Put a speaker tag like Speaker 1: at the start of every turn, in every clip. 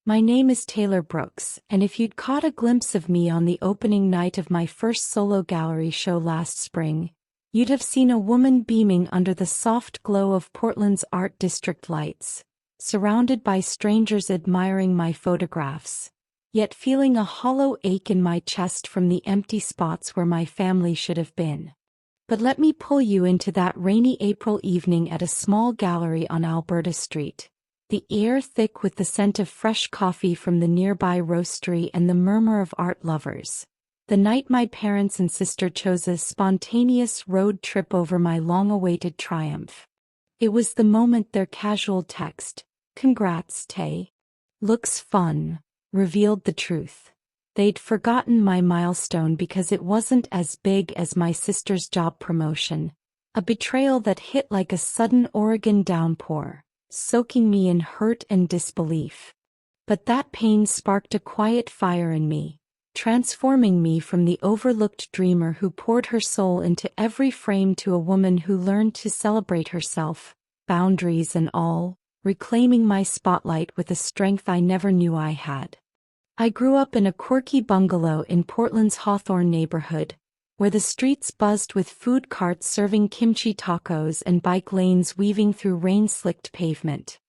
Speaker 1: My name is Taylor Brooks, and if you'd caught a glimpse of me on the opening night of my first solo gallery show last spring, you'd have seen a woman beaming under the soft glow of Portland's art district lights, surrounded by strangers admiring my photographs, yet feeling a hollow ache in my chest from the empty spots where my family should have been. But let me pull you into that rainy April evening at a small gallery on Alberta Street. The air thick with the scent of fresh coffee from the nearby roastery and the murmur of art lovers. The night my parents and sister chose a spontaneous road trip over my long-awaited triumph. It was the moment their casual text, "Congrats, Tay. Looks fun," revealed the truth. They'd forgotten my milestone because it wasn't as big as my sister's job promotion, a betrayal that hit like a sudden Oregon downpour, soaking me in hurt and disbelief. But that pain sparked a quiet fire in me, transforming me from the overlooked dreamer who poured her soul into every frame to a woman who learned to celebrate herself, boundaries and all, reclaiming my spotlight with a strength I never knew I had. I grew up in a quirky bungalow in Portland's Hawthorne neighborhood, where the streets buzzed with food carts serving kimchi tacos and bike lanes weaving through rain-slicked pavement.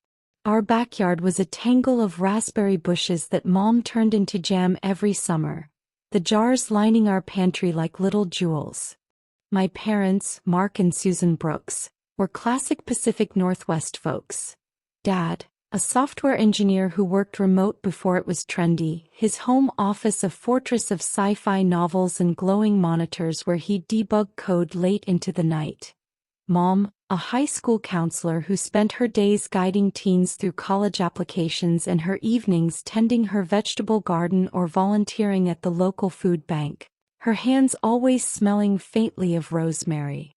Speaker 1: Our backyard was a tangle of raspberry bushes that Mom turned into jam every summer, the jars lining our pantry like little jewels. My parents, Mark and Susan Brooks, were classic Pacific Northwest folks. Dad, a software engineer who worked remote before it was trendy, his home office a fortress of sci-fi novels and glowing monitors where he'd debug code late into the night. Mom, a high school counselor who spent her days guiding teens through college applications and her evenings tending her vegetable garden or volunteering at the local food bank, her hands always smelling faintly of rosemary.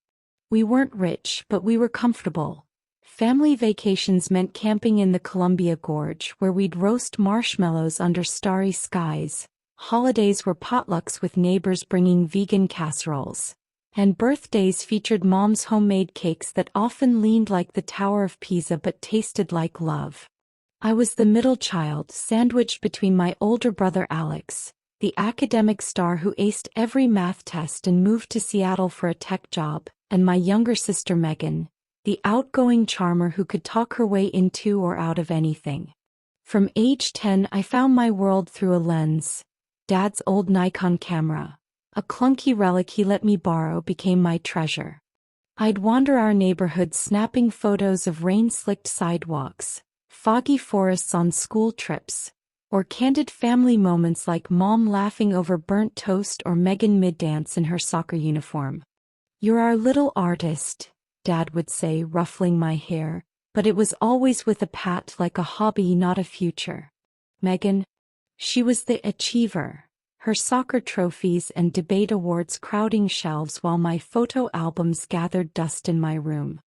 Speaker 1: We weren't rich, but we were comfortable. Family vacations meant camping in the Columbia Gorge where we'd roast marshmallows under starry skies. Holidays were potlucks with neighbors bringing vegan casseroles. And birthdays featured Mom's homemade cakes that often leaned like the Tower of Pisa but tasted like love. I was the middle child, sandwiched between my older brother Alex, the academic star who aced every math test and moved to Seattle for a tech job, and my younger sister Megan, the outgoing charmer who could talk her way into or out of anything. From age 10 I found my world through a lens. Dad's old Nikon camera, a clunky relic he let me borrow, became my treasure. I'd wander our neighborhood snapping photos of rain-slicked sidewalks, foggy forests on school trips, or candid family moments like Mom laughing over burnt toast or Megan mid-dance in her soccer uniform. "You're our little artist," Dad would say, ruffling my hair, but it was always with a pat like a hobby, not a future. Megan? She was the achiever, her soccer trophies and debate awards crowding shelves while my photo albums gathered dust in my room.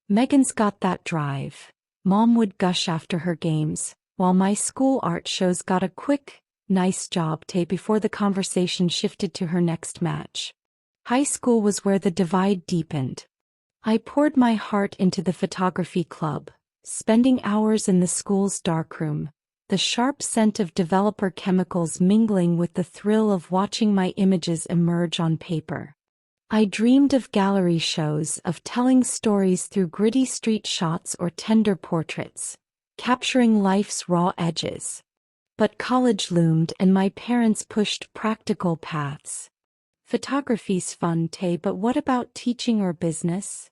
Speaker 1: "Megan's got that drive," Mom would gush after her games, while my school art shows got a quick, "nice job, Tay," before the conversation shifted to her next match. High school was where the divide deepened. I poured my heart into the photography club, spending hours in the school's darkroom, the sharp scent of developer chemicals mingling with the thrill of watching my images emerge on paper. I dreamed of gallery shows, of telling stories through gritty street shots or tender portraits, capturing life's raw edges. But college loomed and my parents pushed practical paths. "Photography's fun, Tay, but what about teaching or business?"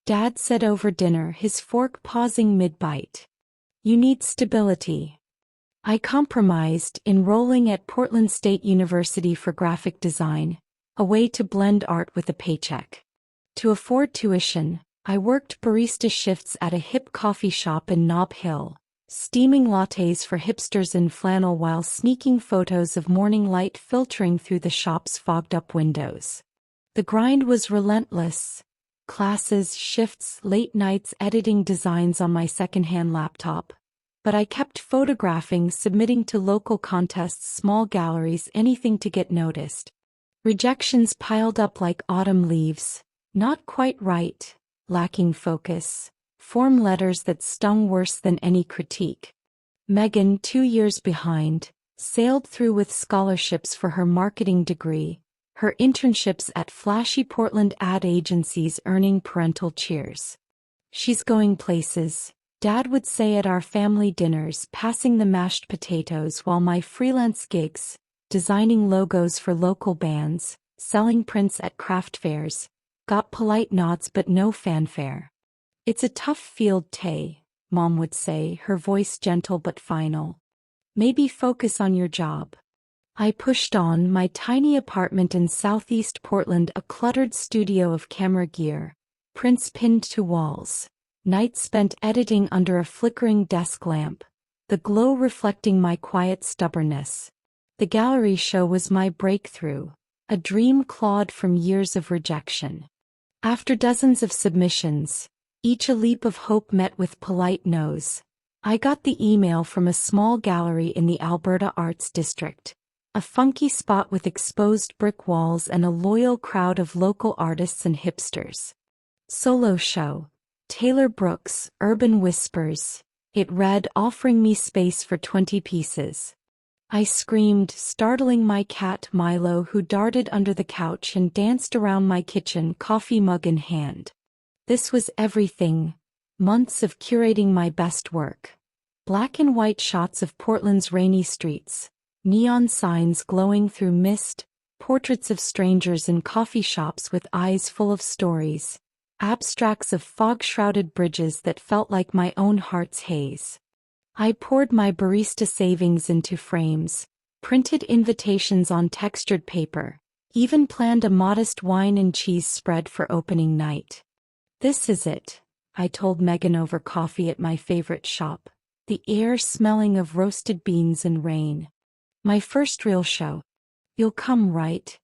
Speaker 1: Dad said over dinner, his fork pausing mid-bite. "You need stability." I compromised, enrolling at Portland State University for graphic design, a way to blend art with a paycheck. To afford tuition, I worked barista shifts at a hip coffee shop in Nob Hill, steaming lattes for hipsters in flannel while sneaking photos of morning light filtering through the shop's fogged-up windows. The grind was relentless. Classes, shifts, late nights editing designs on my secondhand laptop. But I kept photographing, submitting to local contests, small galleries, anything to get noticed. Rejections piled up like autumn leaves. Not quite right, lacking focus. Form letters that stung worse than any critique. Megan, 2 years behind, sailed through with scholarships for her marketing degree, her internships at flashy Portland ad agencies earning parental cheers. She's going places, Dad would say at our family dinners, passing the mashed potatoes, while my freelance gigs, designing logos for local bands, selling prints at craft fairs, got polite nods but no fanfare. It's a tough field, Tay, Mom would say, her voice gentle but final. Maybe focus on your job. I pushed on, my tiny apartment in southeast Portland, a cluttered studio of camera gear, prints pinned to walls, nights spent editing under a flickering desk lamp, the glow reflecting my quiet stubbornness. The gallery show was my breakthrough, a dream clawed from years of rejection. After dozens of submissions, each a leap of hope met with polite no's, I got the email from a small gallery in the Alberta Arts District. A funky spot with exposed brick walls and a loyal crowd of local artists and hipsters. Solo show. Taylor Brooks, Urban Whispers. It read, offering me space for 20 pieces. I screamed, startling my cat Milo, who darted under the couch and danced around my kitchen, coffee mug in hand. This was everything. Months of curating my best work. Black and white shots of Portland's rainy streets. Neon signs glowing through mist, portraits of strangers in coffee shops with eyes full of stories, abstracts of fog-shrouded bridges that felt like my own heart's haze. I poured my barista savings into frames, printed invitations on textured paper, even planned a modest wine and cheese spread for opening night. This is it, I told Megan over coffee at my favorite shop, the air smelling of roasted beans and rain. My first real show. You'll come, right?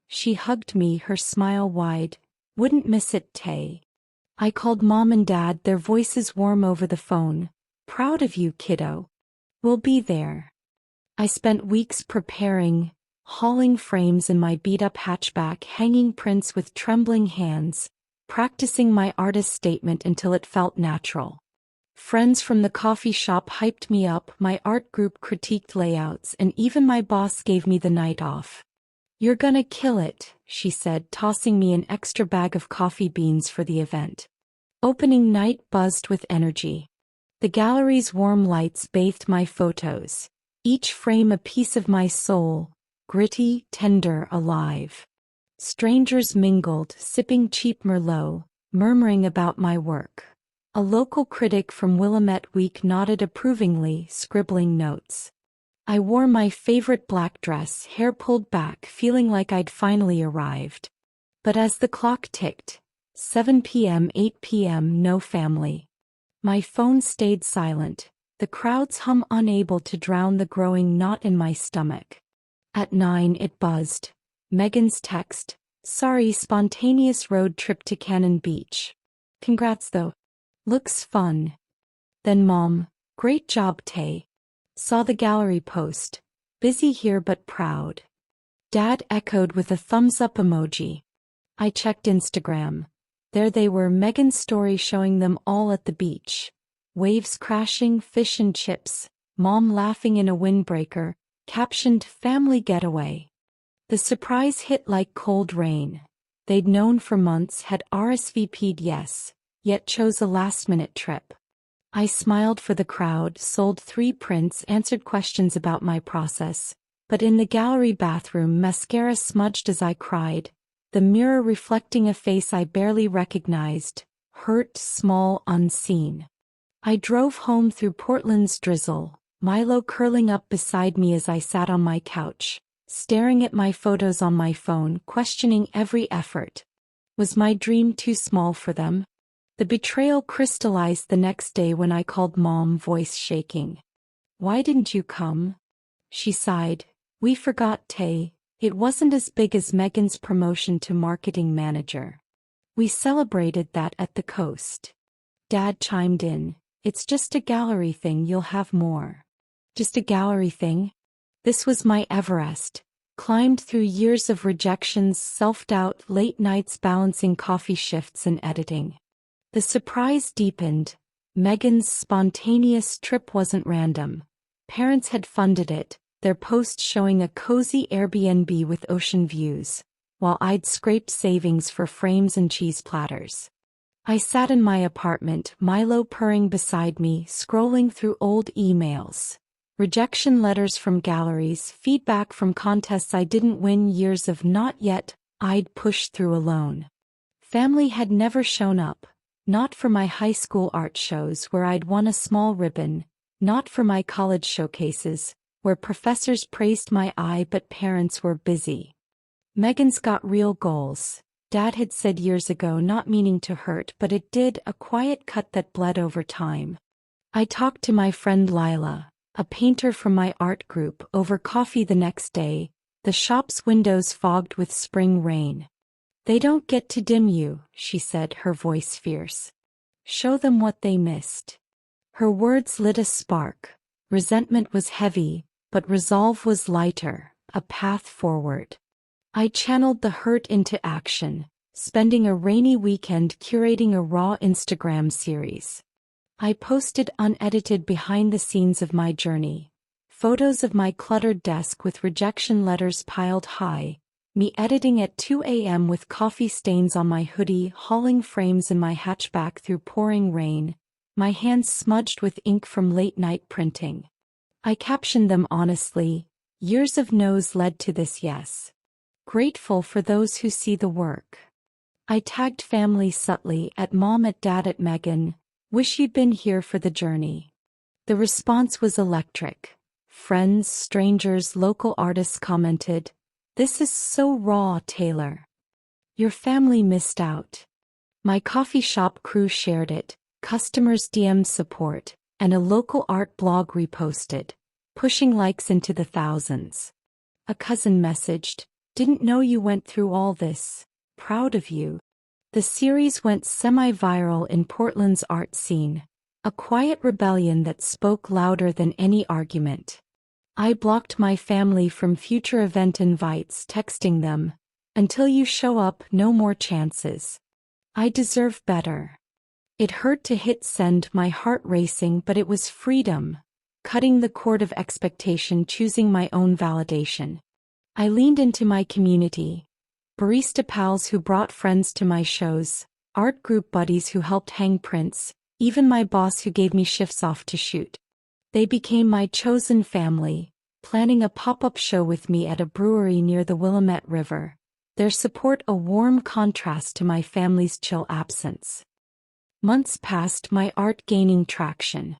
Speaker 1: She hugged me, her smile wide. Wouldn't miss it, Tay. I called Mom and Dad, their voices warm over the phone. Proud of you, kiddo. We'll be there. I spent weeks preparing, hauling frames in my beat-up hatchback, hanging prints with trembling hands, practicing my artist statement until it felt natural. Friends from the coffee shop hyped me up, my art group critiqued layouts, and even my boss gave me the night off. You're gonna kill it, she said, tossing me an extra bag of coffee beans for the event. Opening night buzzed with energy. The gallery's warm lights bathed my photos, each frame a piece of my soul, gritty, tender, alive. Strangers mingled, sipping cheap Merlot, murmuring about my work. A local critic from Willamette Week nodded approvingly, scribbling notes. I wore my favorite black dress, hair pulled back, feeling like I'd finally arrived. But as the clock ticked, 7 p.m., 8 p.m., no family. My phone stayed silent, the crowd's hum unable to drown the growing knot in my stomach. At 9 it buzzed. Megan's text, sorry, spontaneous road trip to Cannon Beach. Congrats though. Looks fun. Then Mom, great job, Tay. Saw the gallery post. Busy here but proud. Dad echoed with a thumbs up emoji. I checked Instagram. There they were, Megan's story showing them all at the beach. Waves crashing, fish and chips, Mom laughing in a windbreaker, captioned family getaway. The surprise hit like cold rain. They'd known for months, had RSVP'd yes, yet chose a last-minute trip. I smiled for the crowd, sold 3 prints, answered questions about my process, but in the gallery bathroom mascara smudged as I cried, the mirror reflecting a face I barely recognized, hurt, small, unseen. I drove home through Portland's drizzle, Milo curling up beside me as I sat on my couch, staring at my photos on my phone, questioning every effort. Was my dream too small for them? The betrayal crystallized the next day when I called Mom, voice shaking. Why didn't you come? She sighed. We forgot, Tay. It wasn't as big as Megan's promotion to marketing manager. We celebrated that at the coast. Dad chimed in. It's just a gallery thing, you'll have more. Just a gallery thing? This was my Everest. Climbed through years of rejections, self-doubt, late nights balancing coffee shifts and editing. The surprise deepened. Megan's spontaneous trip wasn't random. Parents had funded it, their post showing a cozy Airbnb with ocean views, while I'd scraped savings for frames and cheese platters. I sat in my apartment, Milo purring beside me, scrolling through old emails. Rejection letters from galleries, feedback from contests I didn't win, years of not yet, I'd pushed through alone. Family had never shown up. Not for my high school art shows where I'd won a small ribbon, not for my college showcases, where professors praised my eye but parents were busy. Megan's got real goals, Dad had said years ago, not meaning to hurt, but it did, a quiet cut that bled over time. I talked to my friend Lila, a painter from my art group, over coffee the next day, the shop's windows fogged with spring rain. "They don't get to dim you," she said, her voice fierce. "Show them what they missed." Her words lit a spark. Resentment was heavy, but resolve was lighter, a path forward. I channeled the hurt into action, spending a rainy weekend curating a raw Instagram series. I posted unedited behind the scenes of my journey. Photos of my cluttered desk with rejection letters piled high, me editing at 2 a.m. with coffee stains on my hoodie, hauling frames in my hatchback through pouring rain, my hands smudged with ink from late-night printing. I captioned them honestly, "Years of no's led to this yes. Grateful for those who see the work." I tagged family subtly, at Mom, at Dad, at Megan, "Wish you'd been here for the journey." The response was electric. Friends, strangers, local artists commented, "This is so raw, Taylor. Your family missed out." My coffee shop crew shared it, customers DM'd support, and a local art blog reposted, pushing likes into the thousands. A cousin messaged, "Didn't know you went through all this. Proud of you." The series went semi-viral in Portland's art scene, a quiet rebellion that spoke louder than any argument. I blocked my family from future event invites, texting them, "Until you show up, no more chances." I deserve better. It hurt to hit send, my heart racing, but it was freedom, cutting the cord of expectation, choosing my own validation. I leaned into my community. Barista pals who brought friends to my shows, art group buddies who helped hang prints, even my boss who gave me shifts off to shoot. They became my chosen family, planning a pop-up show with me at a brewery near the Willamette River, their support a warm contrast to my family's chill absence. Months passed, my art gaining traction.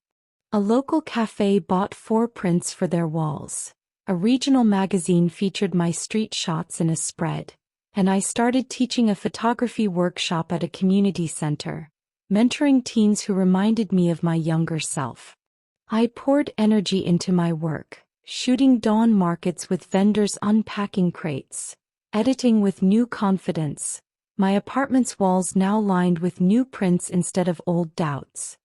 Speaker 1: A local cafe bought 4 prints for their walls. A regional magazine featured my street shots in a spread, and I started teaching a photography workshop at a community center, mentoring teens who reminded me of my younger self. I poured energy into my work, shooting dawn markets with vendors, unpacking crates, editing with new confidence, my apartment's walls now lined with new prints instead of old doubts.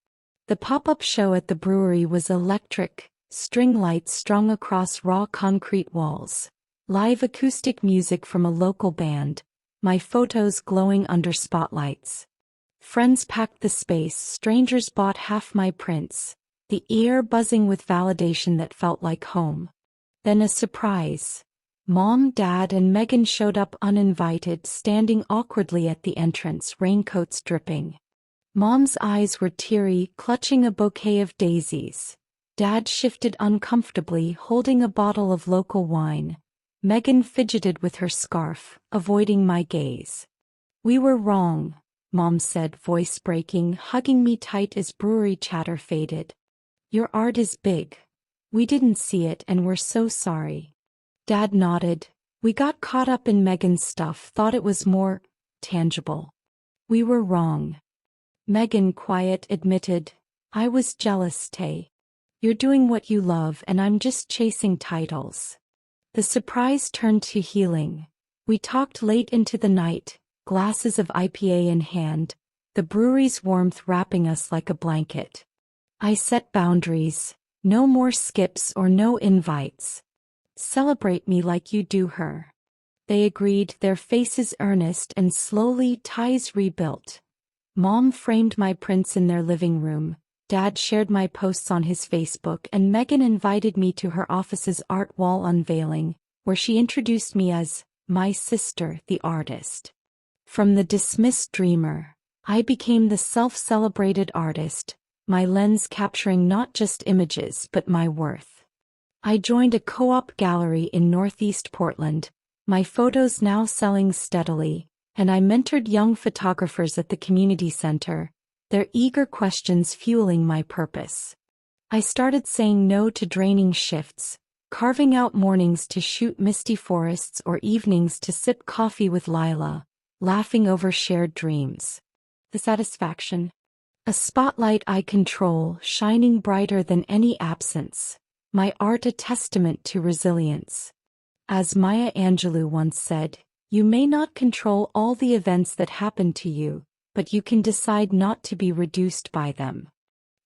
Speaker 1: The pop-up show at the brewery was electric, string lights strung across raw concrete walls, live acoustic music from a local band, my photos glowing under spotlights. Friends packed the space, strangers bought half my prints, the air buzzing with validation that felt like home. Then a surprise. Mom, Dad, and Megan showed up uninvited, standing awkwardly at the entrance, raincoats dripping. Mom's eyes were teary, clutching a bouquet of daisies. Dad shifted uncomfortably, holding a bottle of local wine. Megan fidgeted with her scarf, avoiding my gaze. "We were wrong," Mom said, voice breaking, hugging me tight as brewery chatter faded. "Your art is big. We didn't see it and we're so sorry." Dad nodded. "We got caught up in Megan's stuff, thought it was more tangible. We were wrong." Megan, quiet, admitted, "I was jealous, Tay. You're doing what you love and I'm just chasing titles." The surprise turned to healing. We talked late into the night, glasses of IPA in hand, the brewery's warmth wrapping us like a blanket. I set boundaries, no more skips or no invites. "Celebrate me like you do her." They agreed, their faces earnest, and slowly ties rebuilt. Mom framed my prints in their living room, Dad shared my posts on his Facebook, and Megan invited me to her office's art wall unveiling, where she introduced me as my sister, the artist. From the dismissed dreamer, I became the self-celebrated artist, my lens capturing not just images but my worth. I joined a co-op gallery in Northeast Portland, my photos now selling steadily, and I mentored young photographers at the community center, their eager questions fueling my purpose. I started saying no to draining shifts, carving out mornings to shoot misty forests or evenings to sip coffee with Lila, laughing over shared dreams. The satisfaction. A spotlight I control, shining brighter than any absence, my art a testament to resilience. As Maya Angelou once said, you may not control all the events that happen to you, but you can decide not to be reduced by them.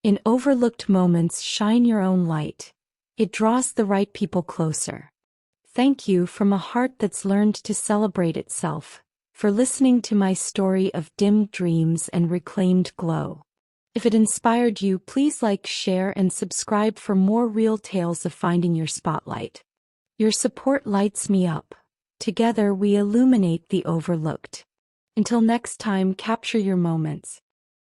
Speaker 1: In overlooked moments, shine your own light. It draws the right people closer. Thank you from a heart that's learned to celebrate itself, for listening to my story of dimmed dreams and reclaimed glow. If it inspired you, please like, share, and subscribe for more real tales of finding your spotlight. Your support lights me up. Together we illuminate the overlooked. Until next time, capture your moments.